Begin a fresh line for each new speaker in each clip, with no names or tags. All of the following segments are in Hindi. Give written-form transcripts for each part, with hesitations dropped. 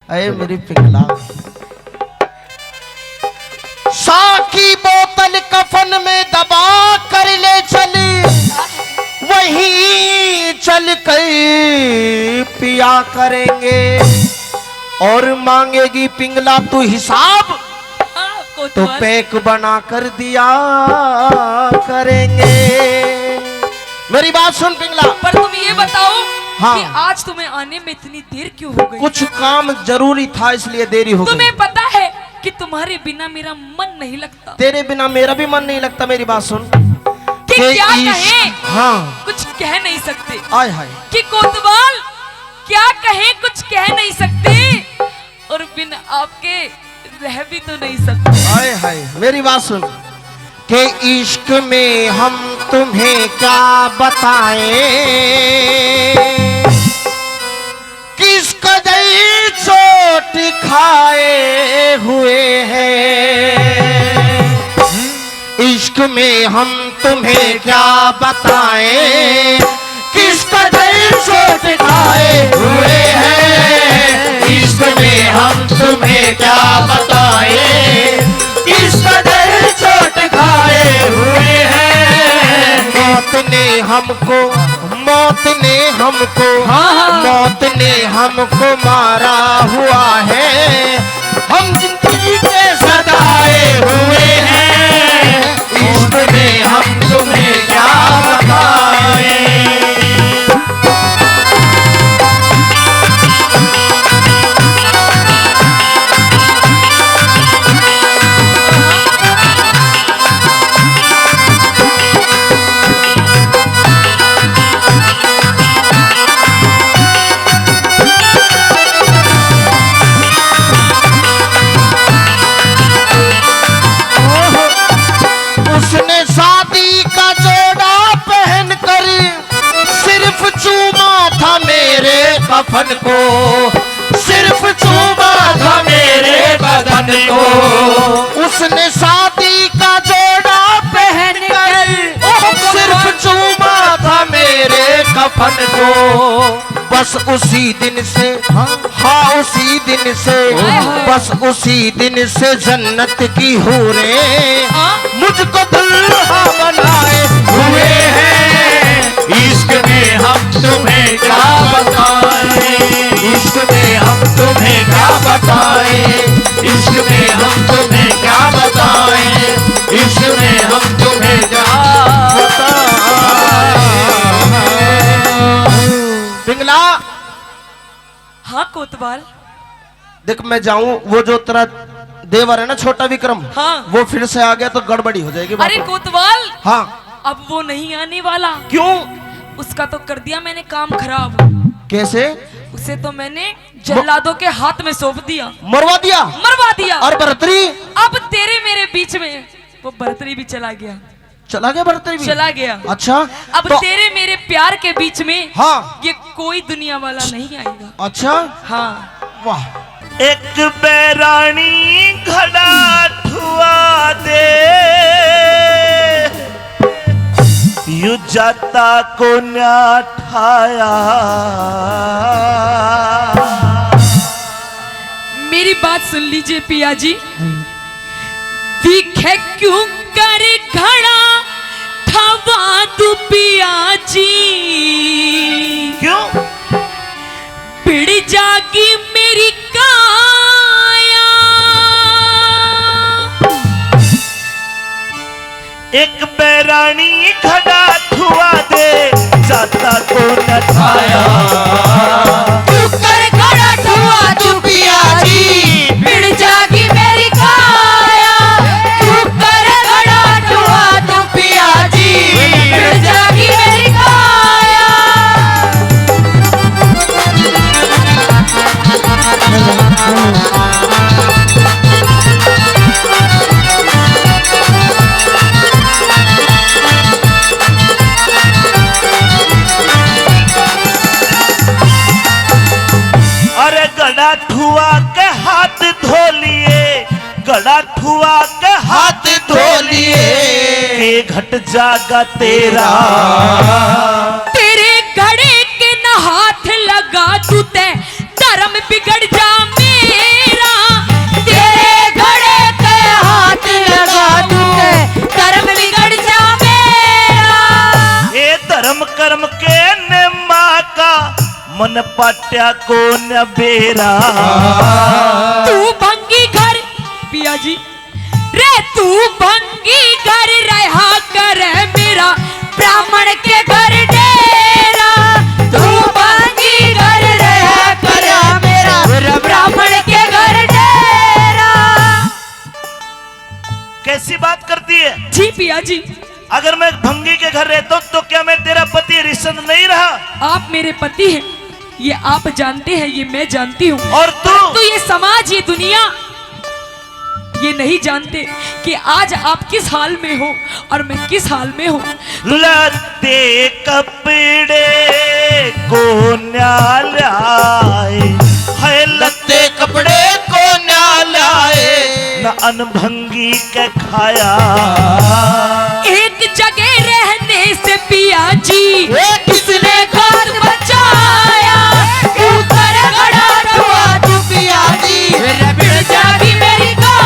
अरे मेरी पिघला साकी बोतल कफन में दबा कर ले चली, वहीं चल कर पिया करेंगे। और मांगेगी पिंगला तू हिसाब, तो पैक बना कर दिया करेंगे। मेरी बात सुन पिंगला।
पर तुम ये बताओ
हाँ।
कि आज तुम्हें आने में इतनी देर क्यों हो गई?
कुछ काम जरूरी था इसलिए देरी हो गई।
तुम्हें पता है कि तुम्हारे बिना मेरा मन नहीं लगता।
तेरे बिना मेरा भी मन नहीं लगता। मेरी बात सुन
कि क्या कहें?
हाँ
कुछ कह नहीं सकते।
आय हाय
कि कोतवाल क्या कहें, कुछ कह नहीं सकते और बिन आपके रह भी तो नहीं सकते।
आय हाय मेरी बात सुन कि इश्क में हम तुम्हें क्या बताएं, किस कदर चोट खाए हुए हैं। इश्क में हम तुम्हें क्या बताएं, किस कदर चोट खाए हुए हैं। इश्क में हम तुम्हें क्या बताएं, किस कदर चोट खाए हुए हैं। मौत ने हमको मौत ने हमको मारा हुआ है, हम जिंदगी के सताए हुए हैं। इश्क में हम तुम्हें क्या बताएं। उसने शादी का जोड़ा पहन कर सिर्फ चूमा था मेरे कफन को, सिर्फ चूमा था मेरे बदन को। उसने शादी का जोड़ा पहन कर सिर्फ चूमा था मेरे कफन को। बस उसी दिन से हाँ उसी दिन से बस उसी दिन से जन्नत की हूरें मुझको दुल्हा बनाए हुए हैं। इश्क में हम तुम्हें क्या बताएं, इश्क में हम तुम्हें क्या बताएं, इश्क में हम तुम्हें क्या बताएं, इश्क में हम तुम्हें क्या बताएं। पिंगला
हाँ कोतवाल।
देख मैं जाऊं, वो जो तेरा देवर है ना छोटा विक्रम,
हाँ।
वो फिर से आ गया तो गड़बड़ी हो जाएगी।
अरे कोतवाल
हाँ
अब वो नहीं आने वाला।
क्यों?
उसका तो कर दिया मैंने काम खराब।
कैसे?
उसे तो मैंने जल्लादों के हाथ में सौंप दिया। मरवा दिया।
और बरतरी?
अब तेरे मेरे बीच में वो बरतरी भी चला गया।
बरतरी भी
चला गया।
अच्छा
अब
तो...
तेरे मेरे प्यार के बीच में
हाँ
ये कोई दुनिया वाला नहीं आएगा।
अच्छा
हाँ
वाह।
एक बैरानी घड़ा ठुआ दे, यू जाता को न्या ठाया।
मेरी बात सुन लीजिए पिया जी। दिखे क्यों कर घड़ा ठवा तू पिया जी,
क्यों?
पिड़ जागी मेरी काया।
एक बैरानी घड़ा ठुआ दे, जाता को न ठाया।
तू कर घड़ा ठवा तू पिया जी, पिड़ जागी मेरी काया। तू कर घड़ा ठवा तू पिया जी, पिड़ जागी मेरी काया।
अरे गड़ा ठुआ के हाथ धो लिए, गड़ा ठुआ के हाथ धो लिए, के घट जागा तेरा।
तेरे घड़े के न हाथ लगा तू ते धर्म बिगड़ जा मेरा।
पाट्या को न बेरा।
तू भंगी घर पिया जी रे, तू भंगी घर रहा कर मेरा ब्राह्मण के घर डेरा। तू भंगी घर रहा कर मेरा ब्राह्मण के घर डेरा।
कैसी बात करती है?
जी पिया जी,
अगर मैं भंगी के घर रहता हूं तो क्या मैं तेरा पति ऋषभ नहीं रहा?
आप मेरे पति हैं, ये आप जानते हैं, ये मैं जानती हूँ।
और तू
तो ये समाज, ये दुनिया ये नहीं जानते कि आज आप किस हाल में हो और मैं किस हाल में हूँ।
लत्ते कपड़े को न्यालाए है,
लत्ते कपड़े को न्यालाए
न अनभंगी के खाया।
एक जगह रहने से पिया जी
किसने
घर बचाया। ऊपर खड़ा हुआ
तू पिया जी
बिड़ जागी मेरी काया।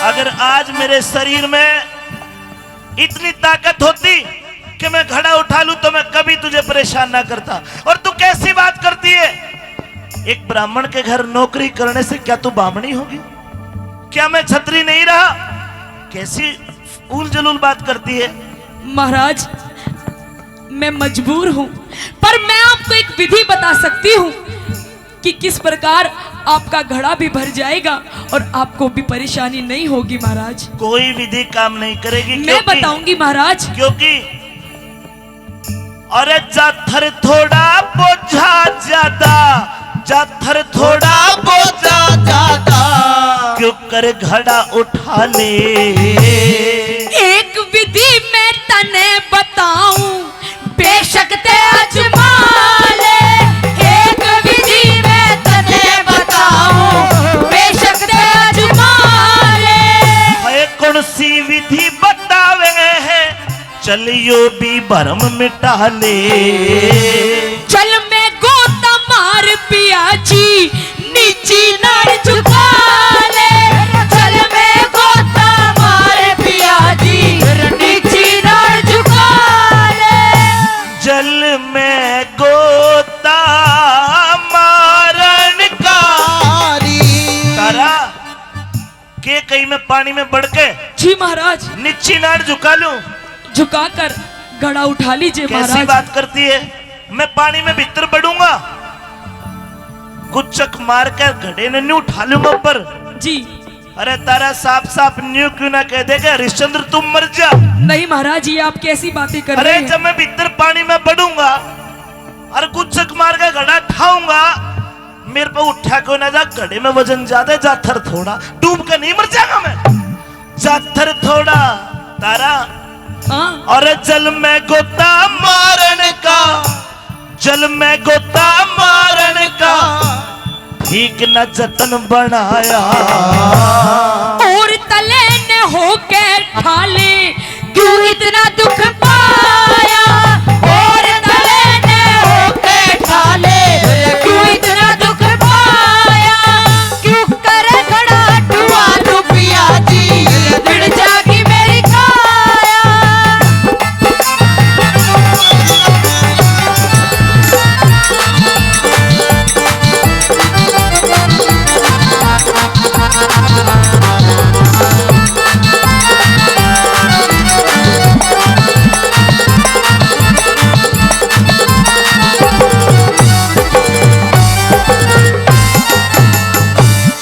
अगर आज मेरे शरीर में इतनी ताकत होती कि मैं घड़ा उठा लूं तो मैं कभी तुझे परेशान ना करता। और तू कैसी बात करती है? एक ब्राह्मण के घर नौकरी करने से क्या तू बामणी होगी? क्या मैं छत्री नहीं रहा? कैसी उल जलूल बात करती है?
महाराज मैं मजबूर हूँ, पर मैं आपको एक विधि बता सकती हूँ कि किस प्रकार आपका घड़ा भी भर जाएगा और आपको भी परेशानी नहीं होगी। महाराज
कोई विधि काम नहीं करेगी।
मैं बताऊंगी महाराज।
क्योंकि अरे जाथर थोड़ा बोझा ज्यादा, जाथर थोड़ा
बोझा ज्यादा
क्यों कर घड़ा उठा ले।
एक विधि मैं तने बताऊं, बेशक ते अजमा ले। एक विधि मैं तने बताऊं, बेशक ते अजमा ले।
है कौन सी विधि बतावे है, चलियो भी भरम मिटा ले।
चल मैं गोता मार पिया जी, नीची नाड़ झुका ले। चल मैं गोता मार पिया जी, नीची नाड़ झुका ले।
जल में गोता मारन कारी तारा के कहीं में पानी में बढ़ के
जी महाराज
नीची नाड़ झुका लूं।
झुकाकर घड़ा उठा लीजिए
कैसी
महाराज।
बात करती है? मैं पानी में भीतर पड़ूंगा, गुच्चक मार कर घड़े ने न्यू उठा लूंगा ऊपर।
जी
अरे तारा साफ साफ न्यू क्यों ना कह देगा हरिश्चंद्र तुम मर जा।
नहीं महाराज, ये आप कैसी बातें कर रहे
अरे
हैं?
जब मैं भीतर पानी में पड़ूंगा और गुच्चक मार कर घड़ा ठाऊंगा, मेरे पे उठा कोई ना जा, घड़े में वजन ज्यादा, जाथर थोड़ा, डूब कर नहीं मर जाऊंगा मैं। जाथर थोड़ा तारा
हाँ
और जल में गोता मारन का, जल में गोता मारन का ठीक न जतन बनाया।
और तले न होके ठाले क्यों इतना दुख पाया। और तले न होके ठाले क्यों इतना दुख पाया। क्यों कर घड़ा ठुआ तू पिया जी, बिड़ जागी मेरी काया।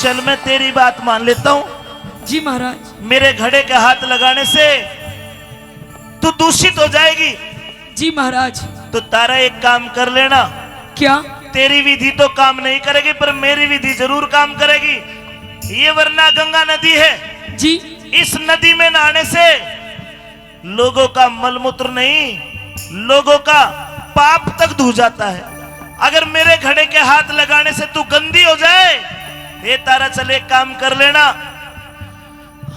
चल मैं तेरी बात मान लेता हूं।
जी महाराज।
मेरे घड़े के हाथ लगाने से तू दूषित हो जाएगी।
जी महाराज।
तो तारा एक काम कर लेना,
क्या?
तेरी विधि तो काम नहीं करेगी पर मेरी विधि जरूर काम करेगी। ये वरना गंगा नदी है,
जी
इस नदी में नहाने से लोगों का मलमूत्र नहीं, लोगों का पाप तक धो जाता है। अगर मेरे घड़े के हाथ लगाने से तू गंदी हो जाए, ये तारा चले काम कर लेना,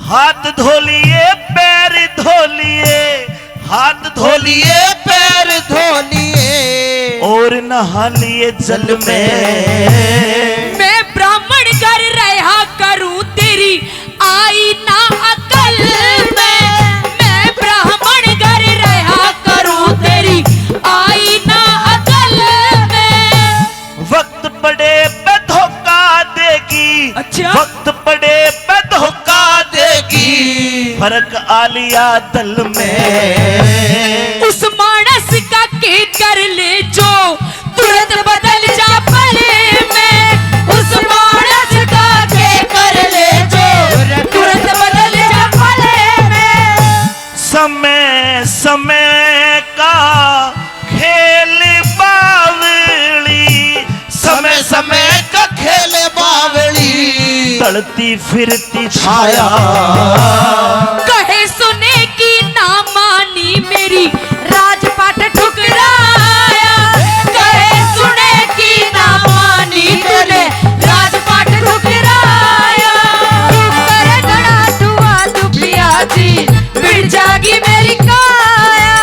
हाथ धो लिए पैर धो लिए, हाथ धो लिए पैर
पैर धो लिए
और नहा लिए जल में।
मैं ब्राह्मण घर रहा करूं तेरी आई ना अकल में। मैं ब्राह्मण घर रहा करूं तेरी आई ना अकल में।
वक्त पड़े पे धोखा देगी।
अच्छा।
वक्त पड़े पे धोखा देगी। फर्क आलिया दल में।
उस मानस का के कर ले जो तुरंत बदल जा पले में। उस मानस का के कर ले जो तुरंत बदल जा पले में।
समय समय का खेल बावली।
समय समय का खेल बावली
तड़ती फिरती छाया।
कहे सुने की ना मानी मेरी राजपाट ठुकराया। कहे सुने की ना मानी तूने राजपाट ठुकराया। तू करे घड़ा धुआ तू पिया जी बिड़ जागी मेरी काया।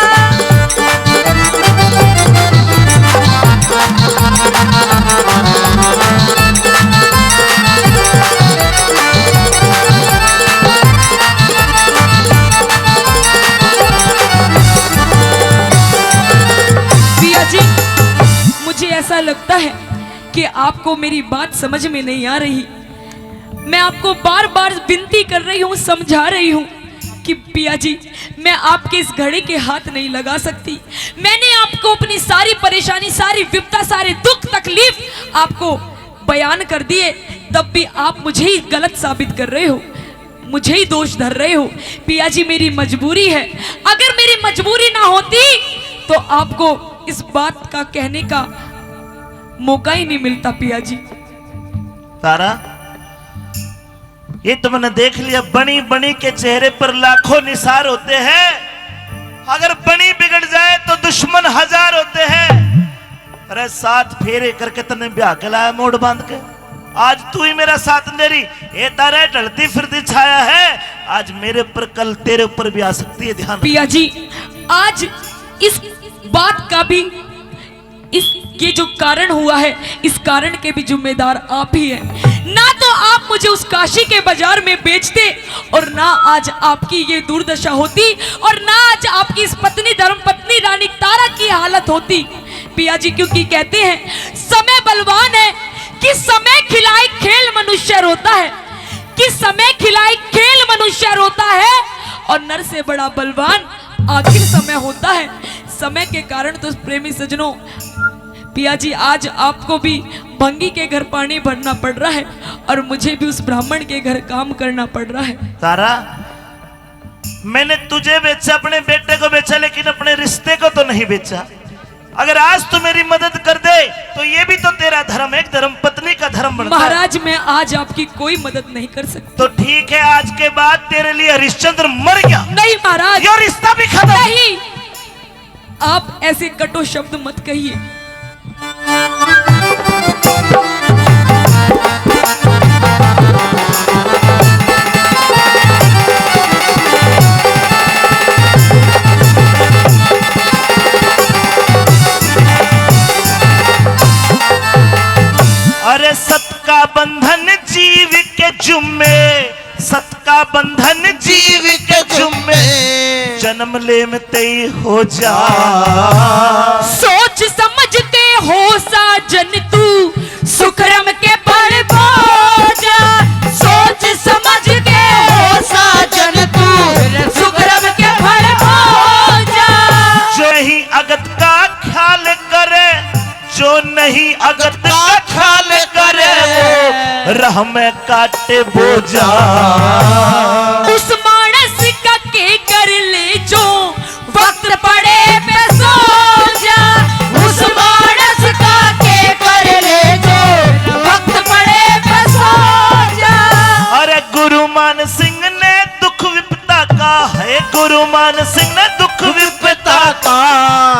पिया जी मुझे ऐसा लगता है कि आपको मेरी बात समझ में नहीं आ रही। मैं आपको बार बार विनती कर रही हूँ, समझा रही हूँ कि पिया जी मैं आपके इस घड़े के हाथ नहीं लगा सकती। मैंने आपको अपनी सारी परेशानी, सारी विपदा, सारे दुख तकलीफ आपको बयान कर दिए, तब भी आप मुझे ही गलत साबित कर रहे हो, मुझे ही दोष धर रहे हो। पिया जी मेरी मजबूरी है। अगर मेरी मजबूरी ना होती तो आपको इस बात का कहने का मौका ही नहीं मिलता। पिया जी
तारा ये तुमने देख लिया, बनी बनी के चेहरे पर लाखों निसार होते हैं। अगर बनी बिगड़ जाए तो दुश्मन हजार होते हैं। अरे 7 फेरे करके तने ब्याह के लाया मोड़ बांध के। आज तू ही मेरा साथ दे रही। ये तारा ढलती फिरती छाया है, आज मेरे पर कल तेरे ऊपर भी आ सकती है। ध्यान
पिया जी आज इस बात का भी, इस ये जो कारण हुआ है, इस कारण के भी जिम्मेदार आप ही हैं। ना तो आप मुझे उस काशी के बाजार में बेचते और ना आज आपकी ये दुर्दशा होती और ना आज आपकी इस पत्नी धर्म पत्नी रानी तारा की हालत होती। पिया जी क्योंकि कहते हैं समय बलवान है कि समय खिलाई खेल मनुष्य रोता है, कि समय खिलाई खेल मनुष्य रोता है और नर से बड़ा बलवान आखिर समय होता है। समय के कारण तो प्रेमी सजनों पिया जी आज आपको भी भंगी के घर पानी भरना पड़ रहा है और मुझे भी उस ब्राह्मण के घर काम करना पड़ रहा है।
तारा मैंने तुझे बेचा, अपने बेटे को बेचा, लेकिन अपने रिश्ते को तो नहीं बेचा। अगर आज तू मेरी मदद कर दे तो ये भी तो तेरा धर्म, एक धर्म पत्नी का धर्म बनता है।
महाराज मैं आज आपकी कोई मदद नहीं कर सकती।
तो ठीक है, आज के बाद तेरे लिए हरिश्चंद्र मर गया।
नहीं महाराज,
ये रिश्ता भी खत्म।
नहीं, आप ऐसे कटु शब्द मत कहिए।
अरे सत का बंधन जीव के जुम्मे, सत का बंधन जीव के जुम्मे, जन्म ले में तय हो जा।
सोच समझ के हो साजन तू सुखरम के बड़ बोझा। सोच समझ के हो साजन तू सुखरम के बड़ बोझा।
जो नहीं अगत का ख्याल करे, जो नहीं अगत का ख्याल करे, वो राह में काटे बोझा।
उस मानस का के कर ले जो वक्त पड़े पे सो जा। उस मानस का के कर ले जो वक्त पड़े पे सो जा।
अरे गुरु मान सिंह ने दुख विपदा का है, गुरु मान सिंह ने दुख विपदा का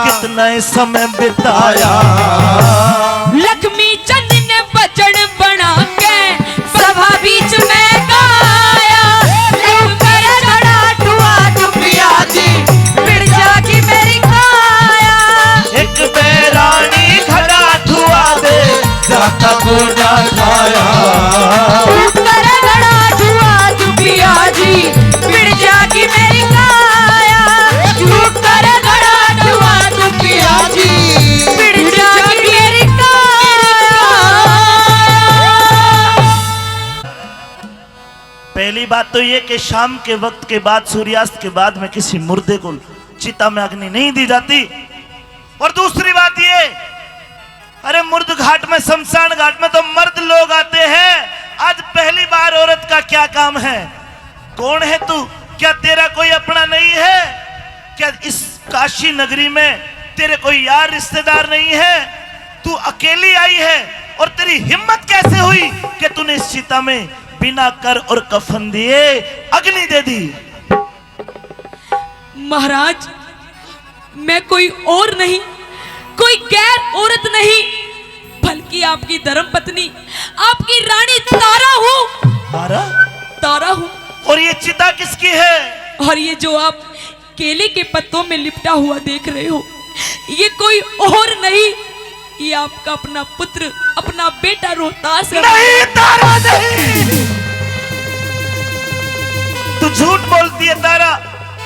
कितना ही समय बिताया।
लक्ष्मी चंद ने बचन बना के सभा बीच में गाया। कर घड़ा ठुआ तू पिया जी बिड़ जागी मेरी काया।
माथा को ना खाया।
तू कर घड़ा धुआं तू पिया जी पिड़ जागी मेरी काया। तू कर घड़ा धुआं तू पिया जी पिड़ जागी मेरी काया।
पहली बात तो ये कि शाम के वक्त के बाद, सूर्यास्त के बाद में किसी मुर्दे को चिता में अग्नि नहीं दी जाती। और दूसरी बात ये, अरे मुर्द घाट में, शमशान घाट में तो मर्द लोग आते हैं, आज पहली बार औरत का क्या काम है? कौन है तू? क्या तेरा कोई अपना नहीं है? क्या इस काशी नगरी में तेरे कोई यार रिश्तेदार नहीं है? तू अकेली आई है और तेरी हिम्मत कैसे हुई कि तूने इस चिता में बिना कर और कफन दिए अग्नि दे दी?
महाराज, मैं कोई और नहीं, कोई गैर औरत नहीं, बल्कि आपकी धर्म पत्नी, आपकी रानी तारा हूँ।
तारा?
तारा हूँ।
और ये चिता किसकी है?
और ये जो आप केले के पत्तों में लिपटा हुआ देख रहे हो, ये कोई और नहीं, ये आपका अपना पुत्र, अपना बेटा रोहतास है।
नहीं तारा, नहीं, तू झूठ बोलती है तारा।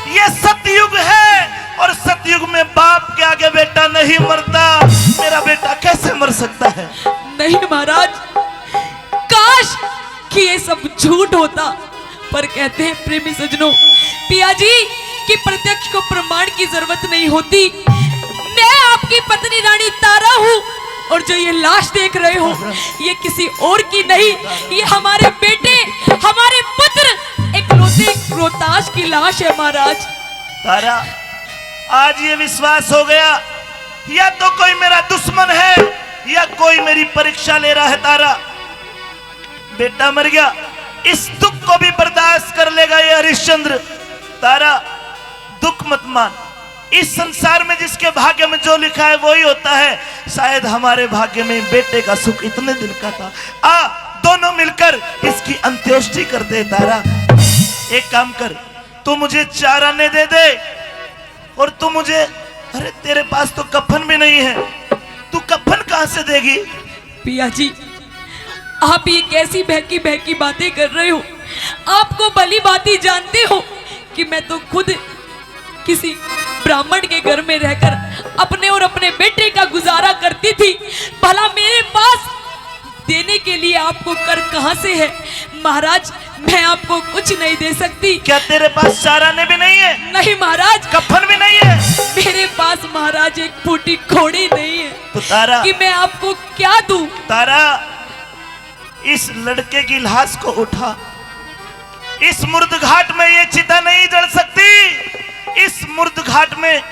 ये सतयुग है और सतयुग में बाप के आगे बेटा नहीं मरता। मेरा बेटा कैसे मर सकता है?
नहीं महाराज, काश कि ये सब झूठ होता, पर कहते हैं प्रेमी सजनों, पिया जी कि प्रत्यक्ष को प्रमाण की जरूरत नहीं होती। मैं आपकी पत्नी रानी तारा हूँ और जो ये लाश देख रहे हो, ये किसी और की नहीं, ये हमारे बेटे, हमारे पुत्र एकलौते रोहतास की लाश है महाराज।
तारा, आज ये विश्वास हो गया, या तो कोई मेरा दुश्मन है या कोई मेरी परीक्षा ले रहा है। तारा, बेटा मर गया, इस दुख को भी बर्दाश्त कर लेगा ये हरिश्चंद्र। तारा, दुख मत मान, इस संसार में जिसके भाग्य में जो लिखा है वही होता है। शायद हमारे भाग्य में बेटे का सुख इतने दिन का था। आ, दोनों मिलकर इसकी अंत्येष्टि कर दे। तारा, एक काम कर, तू मुझे 4 आने दे दे और तू मुझे, अरे तेरे पास तो कफन भी नहीं है, तू कफन कहां से देगी?
पिया जी, आप ये कैसी बहकी बहकी बातें कर रहे हो? आपको भली बात ही जानते हो कि मैं तो खुद किसी ब्राह्मण के घर में रहकर अपने और अपने बेटे का गुजारा करती थी। भला मेरे पास देने के लिए आपको कर कहां से है? महाराज, मैं आपको कुछ नहीं दे सकती।
क्या तेरे पास 4 आने भी नहीं है?
नहीं महाराज,
कफन भी नहीं है?
मेरे पास महाराज एक फूटी घोड़ी नहीं है।
तो तारा, कि
मैं आपको क्या दूं?
तारा, इस लड़के की लाश को उठा, इस मुर्द घाट में ये चिता नहीं जल सकती। इस मुर्द घाट में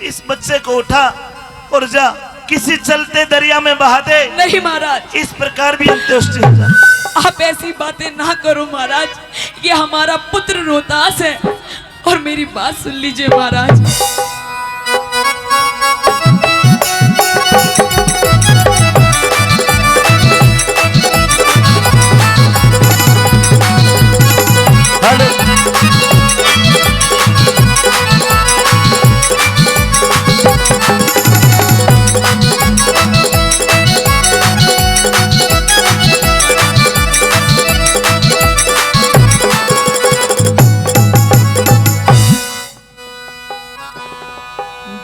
इस बच्चे को उठा और जा किसी चलते दरिया में बहा दे।
नहीं महाराज,
इस प्रकार भी अंत्येष्टि हो जाए।
आप ऐसी बातें ना करो महाराज, ये हमारा पुत्र रोहतास है। और मेरी बात सुन लीजिए महाराज,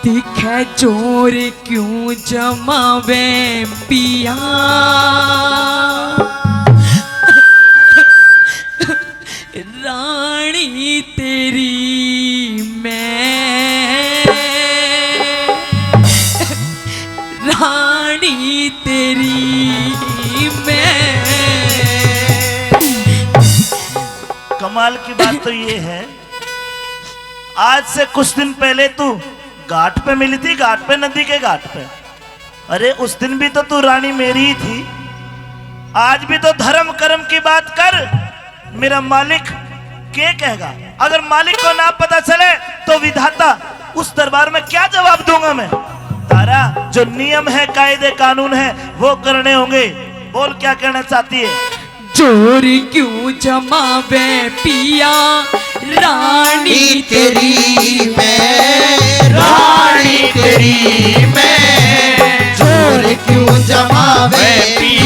दिखे चोर क्यों जमावे पिया, रानी तेरी मैं, रानी तेरी मैं।
कमाल की बात तो ये है, आज से कुछ दिन पहले तू घाट पे मिली थी, घाट पे, नदी के घाट पे। अरे उस दिन भी तो तू रानी मेरी ही थी। आज भी तो धर्म कर्म की बात कर, मेरा मालिक क्या कहेगा? अगर मालिक को ना पता चले तो विधाता, उस दरबार में क्या जवाब दूंगा मैं? तारा, जो नियम है, कायदे कानून है, वो करने होंगे। बोल क्या कहना चाहती है?
चोर क्यों जमावे पिया, रानी
तेरी मैं, रानी तेरी मैं। चोर क्यों जमावे पिया,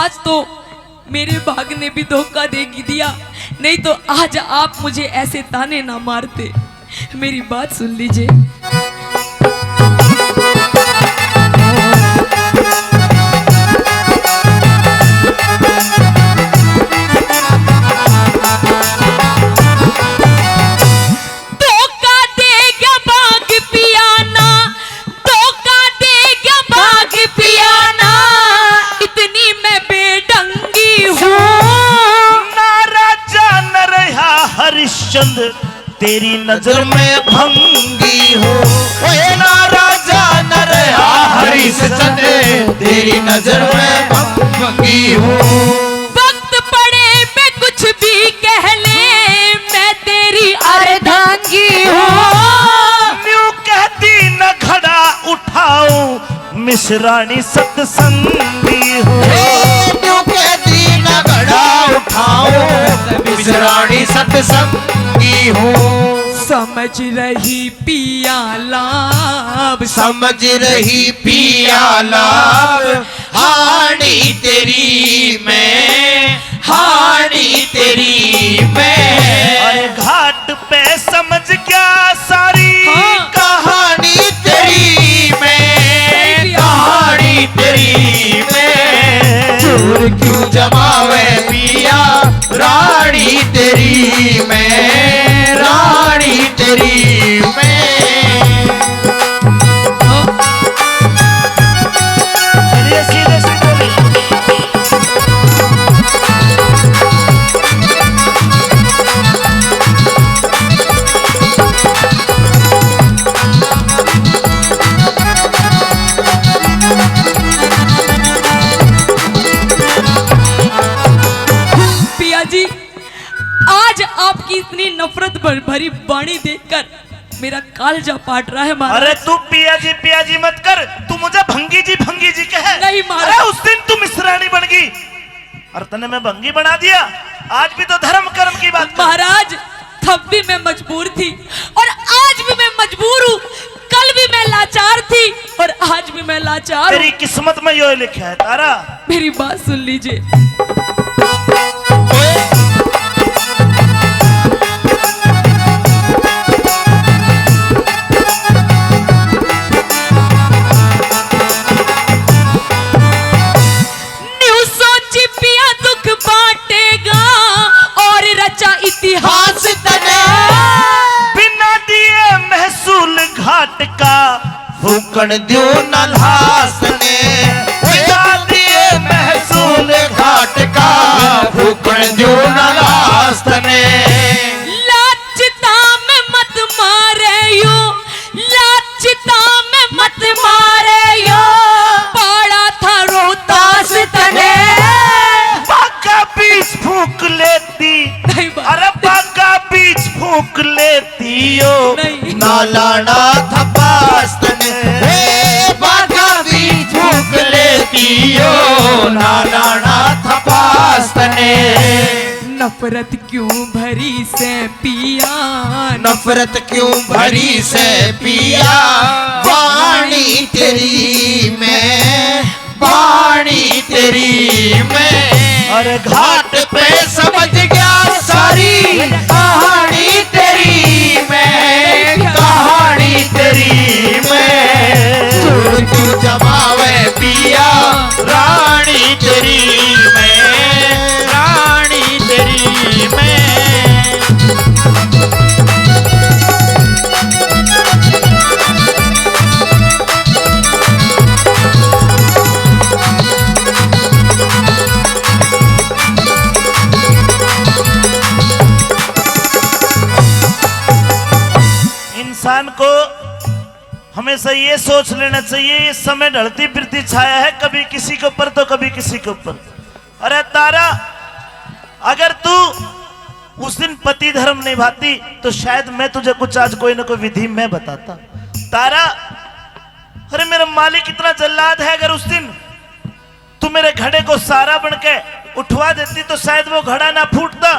आज तो मेरे भाग ने भी धोखा दे दिया, नहीं तो आज आप मुझे ऐसे ताने ना मारते। मेरी बात सुन लीजिए।
हरिश्चंद्र तेरी नजर में भंगी हो,
ना राजा न रहा हरिश्चंद्र तेरी नजर में भंगी हो।
वक्त पड़े मैं कुछ भी कह ले, मैं तेरी अर्धांगी हूँ।
न्यू कहती न घड़ा उठाऊं मिश्राणी सत्संगी हो।
न्यू कहती न घड़ा उठाऊं मिश्राणी सत्संगी हो।
समझ रही पिया लाभ,
समझ रही पिया लाभ, हाड़ी तेरी मैं, हाड़ी तेरी मैं।
अरे घाट पे समझ क्या सारी
कहानी तेरी मैं, कहानी तेरी मैं। चोर क्यों जमावे पिया रानी तेरी मैं, रानी तेरी मैं।
चलिए सीधे सीधे
पिया जी, आज आपकी इतनी नफरत भरी वाणी देखकर मेरा कालजा पाट रहा है महाराज।
अरे तू पिया जी मत कर, तू मुझे भंगी जी कहे।
नहीं महाराज।
अरे उस दिन तू मिश्राणी बन गई और तने मैं भंगी बना दिया। आज भी तो धर्म कर्म की बात कर।
महाराज, तब भी मैं मजबूर थी और आज भी मैं मजबूर हूँ। कल भी मैं लाचार थी और आज भी मैं लाचार
तेरी
हूँ।
किस्मत में यो लिखा है तारा।
मेरी बात सुन लीजिए। इतिहास तने
बिना दिए महसूल घाट का
फूकन द्यो नल्हास ने, बिना दिए महसूल घाट का फूकन द्यो नल्हास ने।
लाचिता में मत मारे यो, लाचिता में मत मारे यो, पाड़ा था रोहतास तने।
बाका बीच फूक लेती, अरे बाका बीच फूक लेती हो,
नालाना थपास्तने। बाका बीच फूक लेती हो, नालाना थपास्तने।
नफरत क्यों भरी से पिया,
नफरत क्यों भरी से पिया, वाणी तेरी मैं, वाणी तेरी मैं।
और
घाट पे समझ गया सारी कहानी तेरी मैं, कहानी तेरी मैं। चोर क्यों जमावे पिया रानी तेरी मैं, रानी तेरी मैं।
इंसान को हमेशा ये सोच लेना चाहिए, ये समय ढलती फिरती छाया है, कभी किसी के ऊपर तो कभी किसी के ऊपर। अरे तारा, अगर तू उस दिन पति धर्म निभाती तो शायद मैं तुझे कुछ आज कोई ना कोई विधि में बताता। तारा, अरे मेरा मालिक इतना जल्लाद है, अगर उस दिन तू मेरे घड़े को सारा बन के उठवा देती तो शायद वो घड़ा ना फूटता।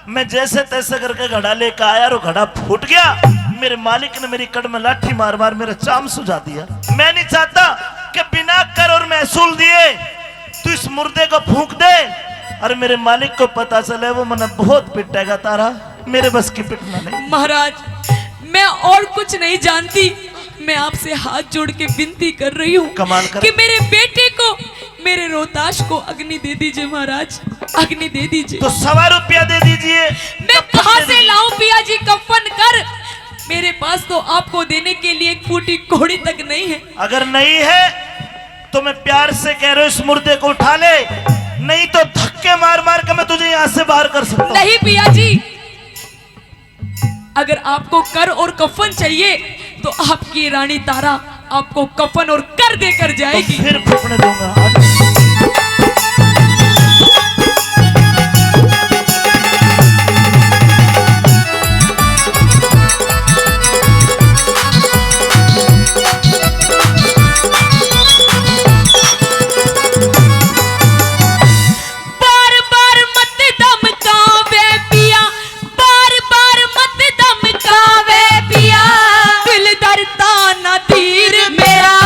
मैं जैसे तैसे करके घड़ा लेकर आया और घड़ा फूट गया। मेरे मालिक ने मेरी कड़ में लाठी मार मार मेरा चाम सुझा दिया। मैं नहीं चाहता कि बिना कर और महसूल दिए तू इस मुर्दे को फूंक दे और मेरे मालिक को पता चले, वो मना बहुत पिटेगा तारा। मेरे बस की पिटना नहीं।
महाराज मैं और कुछ नहीं जानती, मैं आपसे हाथ जोड़ के विनती कर रही हूँ
कमाल कर।
कि मेरे बेटे को, मेरे रोहताश को अग्नि दे दीजिए महाराज, अग्नि दे दीजिए।
तो 1.25 रुपया दे दीजिए।
मैं कहाँ से लाऊं पिया जी कफन कर? मेरे पास तो आपको देने के लिए एक फूटी घोड़ी तक नहीं है।
अगर नहीं है तो मैं प्यार से कह रहा हूं इस मुर्दे को उठा ले, नहीं तो धक्के मार मार के मैं तुझे यहां से बाहर कर सकता हूं।
नहीं पिया जी, अगर आपको कर और कफन चाहिए तो आपकी रानी तारा आपको कफन और कर देकर
तो
जाएगी।
फिर फूकने दूंगा। आ जाओ।
बार बार मत धमकावे पिया, बार बार मत धमकावे पिया, दिल डरता ना तीर मेरा।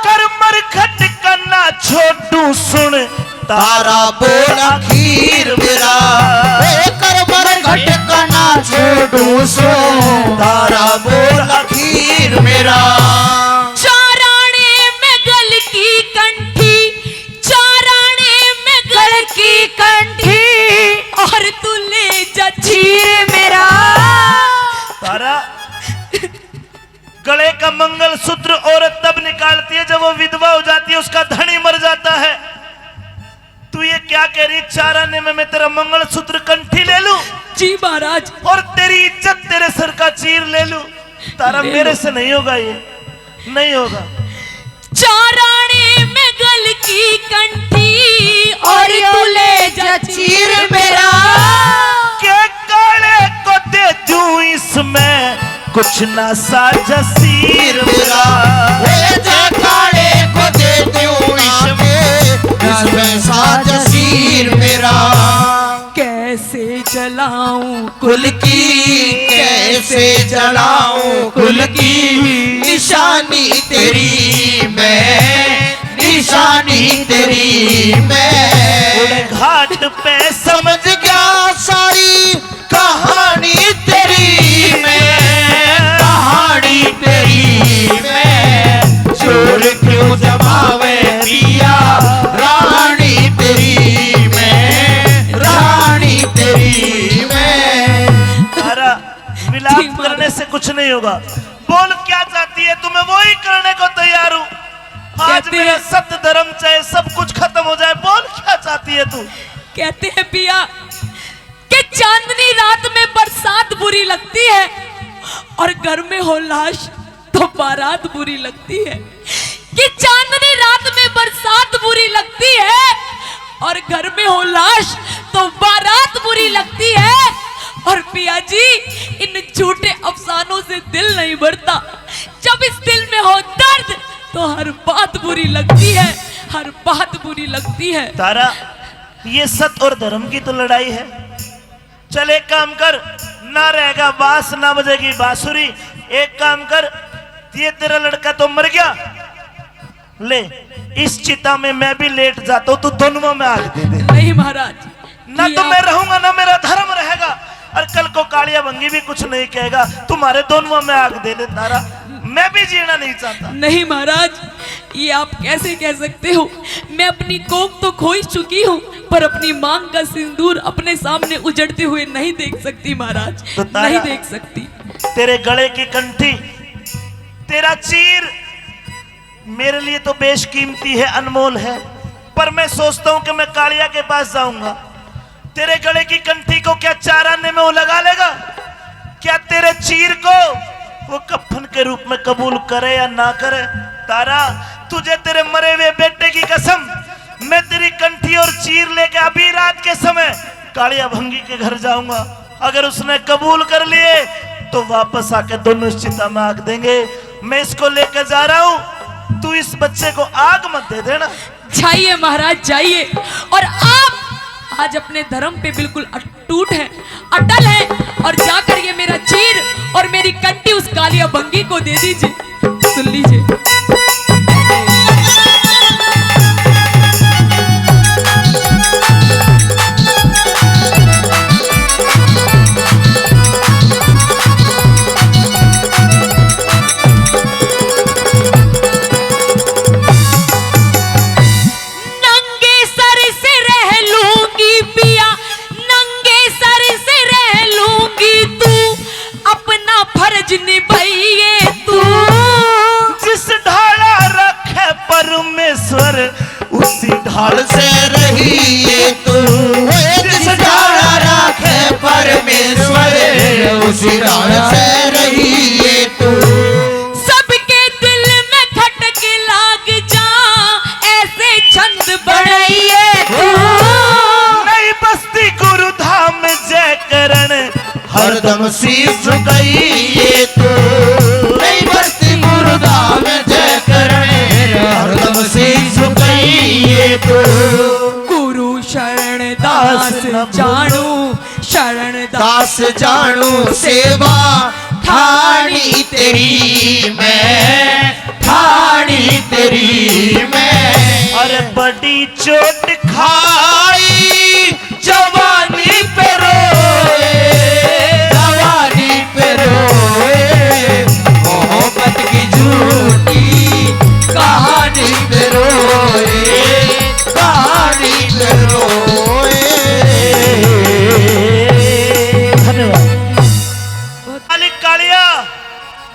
कर मर खटकना छोटू सुन
तारा बोल आखिर मेरा, कर मर घटकना छोड़ू सो, तारा बोल आखिर मेरा।
चाराणे में गल की कंठी, चाराणे में गल की कंठी, और तू ले जा चीर मेरा।
तारा गले का मंगलसूत्र औरत तब निकालती है जब वो विधवा हो जाती है, उसका धनी मर जाता है। तू ये क्या कह रही? चाराने में मैं तेरा मंगलसूत्र कंठी ले लूं
जी महाराज,
और तेरी इज्जत तेरे सर का चीर ले लूं? तारा
ले
मेरे
लो।
से नहीं होगा, ये नहीं होगा।
चाराणे में गल की कंठी, और तू ले जा चीर मेरा।
के काले को दे दूं इसमें कुछ ना साझा सीर मेरा।
काले को दे दूं इसमें साज सीर मेरा।
कैसे जलाऊं
कुल की कैसे जलाऊं कुल की, निशानी तेरी मैं, निशानी तेरी मैं।
उड़े घाट पे
समझ गया सारी कहानी तेरी मैं, कहानी तेरी मैं। चोर क्यों जमावे पिया, रानी तेरी मैं, रानी तेरी मैं।
तारा विलाप करने से कुछ नहीं होगा। बोल क्या चाहती है? तुम्हें वही करने को तैयार हूँ। आज
कहते
मेरा
हैं-
सत्य धर्म चाहे सब कुछ खत्म हो जाए। बोल क्या चाहती है तू?
कहते हैं पिया कि चांदनी रात में बरसात बुरी लगती है, और घर में हो लाश तो बारात बुरी लगती है। कि चांदनी रात में बरसात बुरी लगती है, और घर में हो लाश तो बारात बुरी लगती है। और पिया जी, इन झूठे अफसानों से दिल नहीं भरता। जब इस दिल में हो दर्द तो हर बात बुरी लगती है, हर बात बुरी लगती है।
तारा ये सत्य और धर्म की तो लड़ाई है। चल एक काम कर, ना रहेगा बांस ना बजेगी बांसुरी। एक काम कर, ये तेरा लड़का तो मर गया, ले इस चिता में मैं भी लेट जाता हूं, तू दोनों में आग दे दे।
नहीं महाराज,
ना
ये
तो मैं
आप-
रहूंगा ना मेरा धर्म रहेगा, और कल को कालिया भंगी भी कुछ नहीं कहेगा। तुम्हारे दोनों में आग दे दे तारा, मैं भी जीना नहीं चाहता।
नहीं महाराज, ये आप कैसे कह सकते हो? मैं अपनी कोख तो खो ही चुकी हूँ, पर अपनी मांग का सिंदूर अपने सामने उजड़ते हुए नहीं देख सकती महाराज,
तो तारा-
नहीं देख सकती।
तेरे गले की कंठी, तेरा चीर मेरे लिए तो बेशकीमती है, अनमोल है। पर मैं सोचता हूं कि मैं कालिया के पास जाऊंगा, तेरे गले की कंठी को क्या चाराने में वो लगा लेगा? क्या तेरे चीर को वो कफन के रूप में कबूल करे या ना करे? तारा, तुझे तेरे मरे हुए बेटे की कसम, मैं तेरी कंठी और चीर लेके अभी रात के समय कालिया भंगी के घर जाऊंगा। अगर उसने कबूल कर लिए तो वापस आके दोनों इस चिता में आग देंगे। मैं इसको लेकर जा रहा हूं, तू इस बच्चे को आग मत दे देना।
जाइए महाराज जाइए, और आप आज अपने धर्म पे बिल्कुल अटूट हैं, अटल हैं, और जाकर ये मेरा चीर और मेरी कंठी उस कालिया भंगी को दे दीजिए। सुन लीजिए। जानू शरण
दास जानू सेवा ठाणी तेरी मैं, ठाणी तेरी मैं।
अरे बड़ी चोट
खाई जवानी पे रोए, जवानी पे रोए, मोहब्बत की झूठी कहानी पे रोए, कहानी पे रोए।
धन्यवाद मालिक कालिया।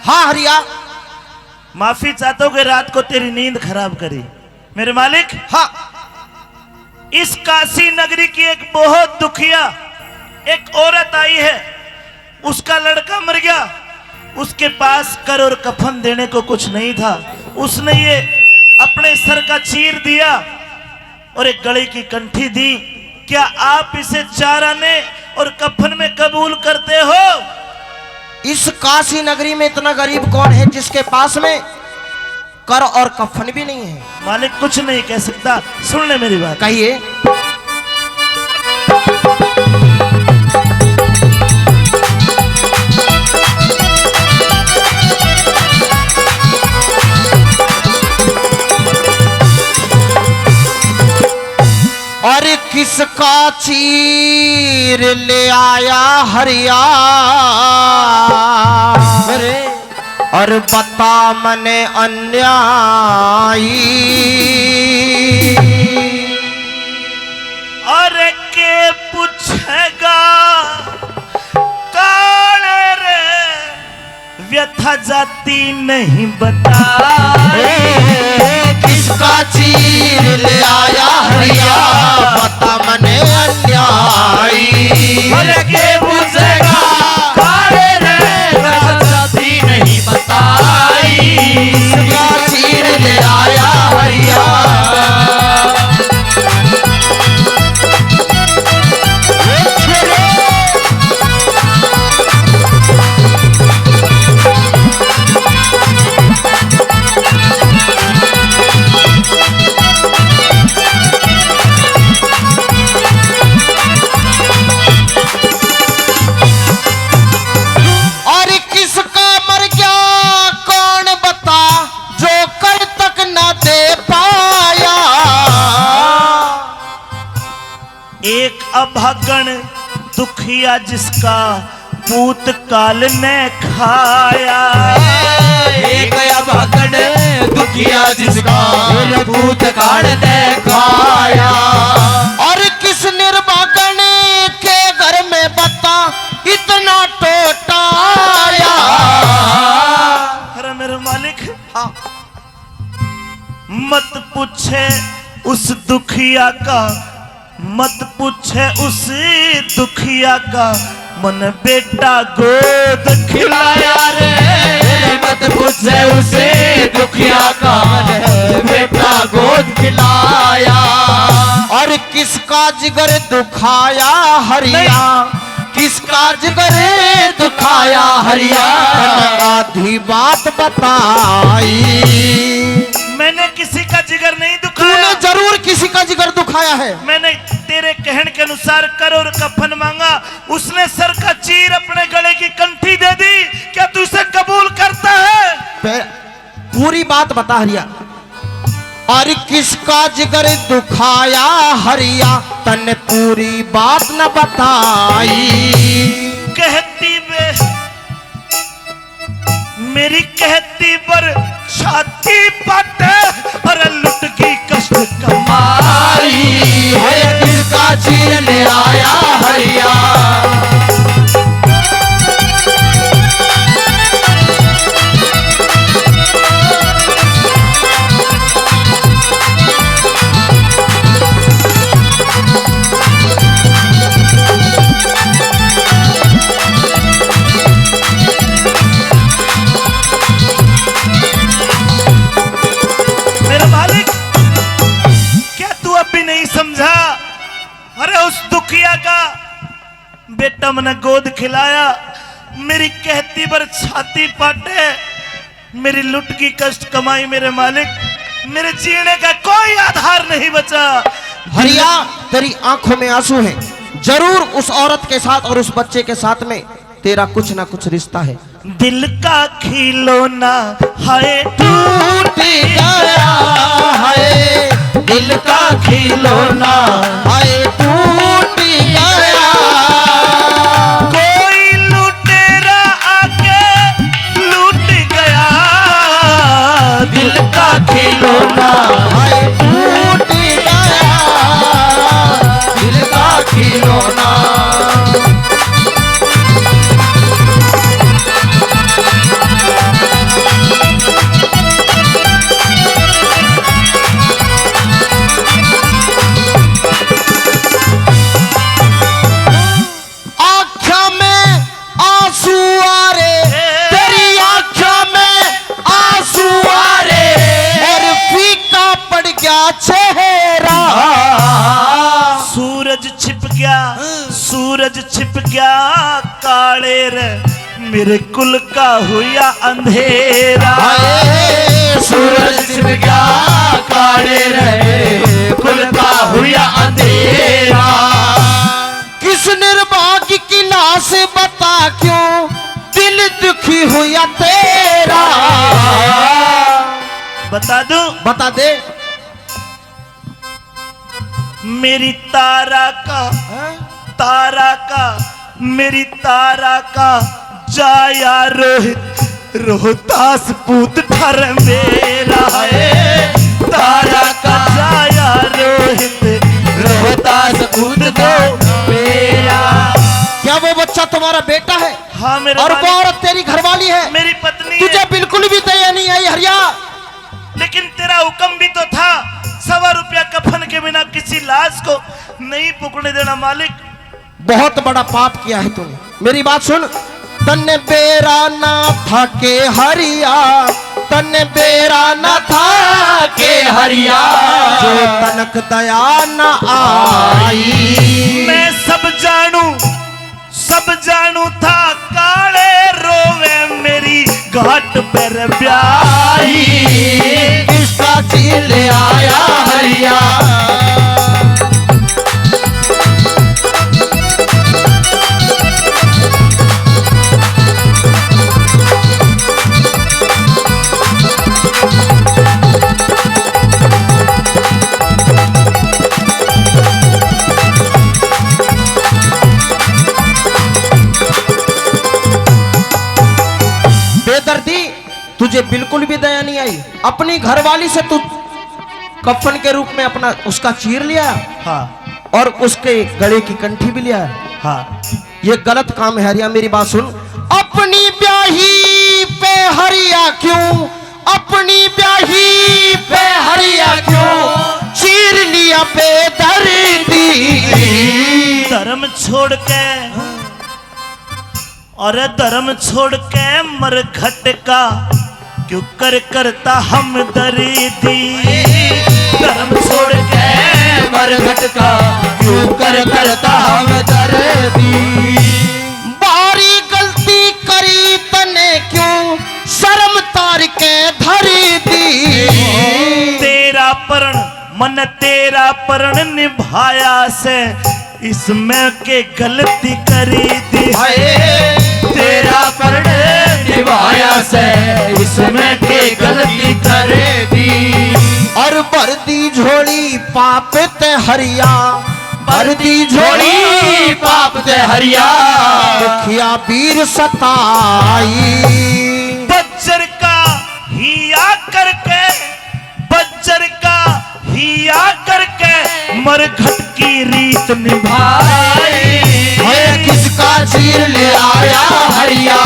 हाँ हरिया।
माफी चाहता हूँ कि रात को तेरी नींद खराब करी मेरे मालिक।
हाँ
इस काशी नगरी की एक बहुत दुखिया एक औरत आई है, उसका लड़का मर गया, उसके पास कर और कफन देने को कुछ नहीं था। उसने ये अपने सर का चीर दिया और एक गले की कंठी दी। क्या आप इसे 4 आने और कफन में कबूल करते हो?
इस काशी नगरी में इतना गरीब कौन है जिसके पास में कर और कफन भी नहीं है?
मालिक कुछ नहीं कह सकता, सुन ले मेरी बात।
कहिए। और किसका चीर ले आया हरिया, और बता मने अन्यायी।
अरे के पूछेगा काले रे, व्यथा जाती नहीं बताई।
किसका चीर ले आया हरिया, बता मने अन्यायी।
अरे के पूछेगा काले रे, व्यथा जाती नहीं बताई।
किसका चीर ले आया हरिया।
एक अभागन दुखिया जिसका पूत काल ने खाया।
एक अभागन दुखिया जिसका पूत काल ने खाया। और किस निर्भागन के घर में बता इतना टोटाया।
अरे मेरे मालिक मत पूछे उस दुखिया का, मत पूछे उस दुखिया का, मन बेटा गोद खिलाया रे।
मत पूछे उसे दुखिया का, मन बेटा गोद खिलाया। और किसका जिगर दुखाया हरिया, किसका जिगर दुखाया हरिया। आधी बात बताई।
मैंने किसी का जिगर नहीं दुखाया।
तूने जरूर किसी का जिगर दुखाया है।
मैंने तेरे कहने के अनुसार कर और कफन मांगा, उसने सर का चीर अपने गले की कंठी दे दी। क्या तू इसे कबूल करता है?
पूरी बात बता हरिया। और किसका जिगर दुखाया हरिया, तने पूरी बात न बताई।
कहती बे मेरी कहती पर छाती पटे और लुट की कष्ट कमाई।
है किसका चीर ले आया हरिया।
मेरे मालिक क्या तू अब भी नहीं समझा? अरे उस दुखिया का बेटा मैंने गोद खिलाया, मेरी कहती पर छाती पाटे, मेरी लुट की कष्ट कमाई। मेरे मालिक मेरे जीने का कोई आधार नहीं बचा।
हरिया तेरी आंखों में आंसू है, जरूर उस औरत के साथ और उस बच्चे के साथ में तेरा कुछ ना कुछ रिश्ता है।
दिल का खिलौना हाय
टूट गया है, दिल का खिलौना हाय टूट गया।
कोई लुटेरा आके लूट गया,
दिल का खिलौना हाय टूट गया, दिल का खिलौना।
सूरज छिप गया काले रे, मेरे कुल का हुआ अंधेरा।
सूरज छिप गया काले रे, कुल का हुआ अंधेरा। किस निर्भाग्य की लाश बता क्यों दिल दुखी हुआ तेरा।
बता दूं?
बता दे।
मेरी तारा का मेरी तारा का जाया रोहित रोहतास पूत ठर मेरा है। तारा का जाया रोहित रोहतास पूत दो मेरा।
क्या वो बच्चा तुम्हारा बेटा है?
हाँ मेरा।
और वो औरत तेरी घरवाली है?
मेरी पत्नी
तुझे
है।
बिल्कुल भी दया नहीं आई हरिया।
लेकिन तेरा हुक्म भी तो था, 100 रुपया कफन के बिना किसी लाश को नहीं पकड़ने देना मालिक।
बहुत बड़ा पाप किया है तूने। मेरी बात सुन। तन्ने बेरा ना था के हरिया, तन्ने बेरा ना था के हरिया, जो तनक दया न आई।
मैं सब जानू था काले रोवे मेरी घाट पर ब्याही।
किसका चील आया हरिया। बेदर्दी, तुझे बिल्कुल भी दया नहीं आई। अपनी घरवाली से तू कफन के रूप में अपना उसका चीर लिया।
हाँ
और उसके गले की कंठी भी लिया।
हाँ,
ये गलत काम है हरिया। मेरी बात सुन। अपनी ब्याही पे हरिया क्यों, अपनी ब्याही पे हरिया क्यों चीर लिया बेदर्दी।
धर्म छोड़ के और धर्म छोड़ के मरघट का क्यों करता हम दर्दी। धर्म छोड़ के
मरघट का क्यों करता हम दर्दी। बारी गलती करी तने क्यों शर्म तार के धरी दी।
तेरा परण मन तेरा परण निभाया से इसमें के गलती करी दी।
तेरा परण निभाया से इसमें के गलती करे दी। और बरदी झोली पाप ते हरिया, बरदी झोली पाप ते हरिया, मुखिया वीर सताई।
बज्जर का हिया करके, बज्जर का हिया करके मरघट की रीत निभाई।
किसका चीर ले आया हरिया।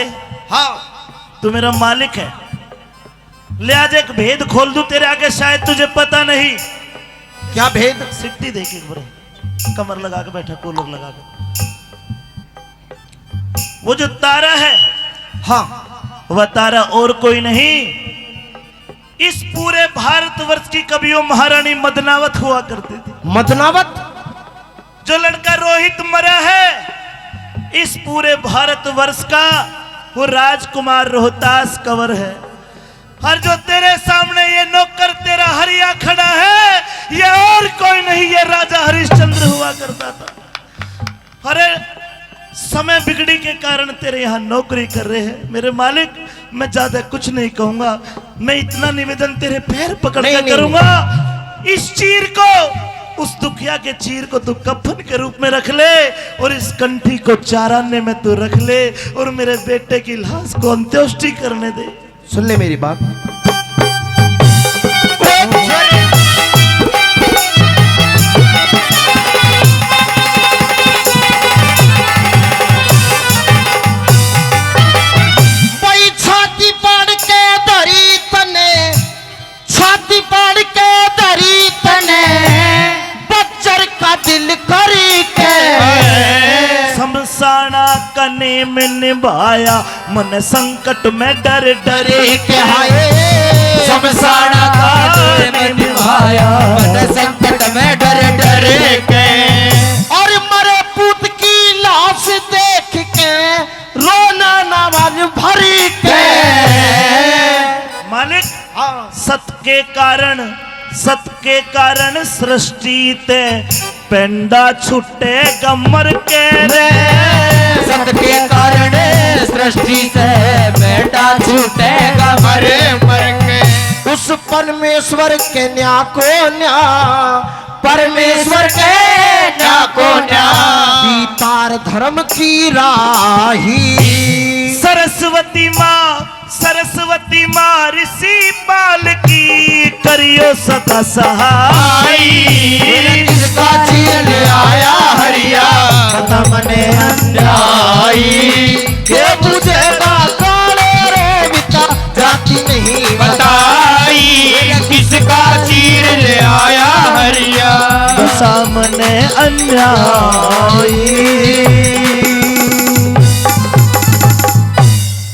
दे।
हाँ
तू मेरा मालिक है। ले आज एक भेद खोल दूं तेरे आगे, शायद तुझे पता नहीं।
क्या भेद?
सिट्टी देख एक बार, कमर लगा के बैठा, कूलर लगा के। वो जो तारा है,
हाँ
वह तारा और कोई नहीं, इस पूरे भारतवर्ष की कवियों महारानी मदनावत हुआ करती थी।
मदनावत?
जो लड़का रोहित मरा है, इस पूरे भारतवर्ष का वो राजकुमार रोहतास कंवर है। और जो तेरे सामने ये नौकर तेरा हरिया खड़ा है, ये और कोई नहीं, ये राजा हरिश्चंद्र हुआ करता था। अरे समय बिगड़ी के कारण तेरे यहाँ नौकरी कर रहे हैं। मेरे मालिक, मैं ज्यादा कुछ नहीं कहूंगा, मैं इतना निवेदन तेरे पैर पकड़ कर करूंगा, इस चीर को, उस दुखिया के चीर को तू कफन के रूप में रख ले, और इस कंठी को चाराने में तू रख ले, और मेरे बेटे की लाश को अंत्येष्टि करने दे।
सुन ले मेरी बात। भाई छाती पाड़ के धरी तने, छाती पाड़ के धरी तने, बच्चर का दिल करी के
शमशाना कने में निभाया, मन संकट में डर डरे के हाय।
शमशाना का दिल में निभाया, मन संकट में डर डरे के।
और मरे पूत की लाश देख के रोना नवाज भरी के।
मालिक, सत के कारण सृष्टि ते पेंडा छुटे गमर के रे।
सत के कारण सृष्टि से बेटा छूटेगा मरे मर के।
उस परमेश्वर के न्या को न्या,
परमेश्वर के न्या को न्या,
तार धर्म की राही।
सरस्वती माँ ऋषि बाल की करियो सदा सहाय।
किसका चीर ले आया हरिया,
पता मने
अन्यायी,
के मुझे काले रे बिता जाती नहीं
बताई। किसका चीर ले आया हरिया,
सामने अन्याय।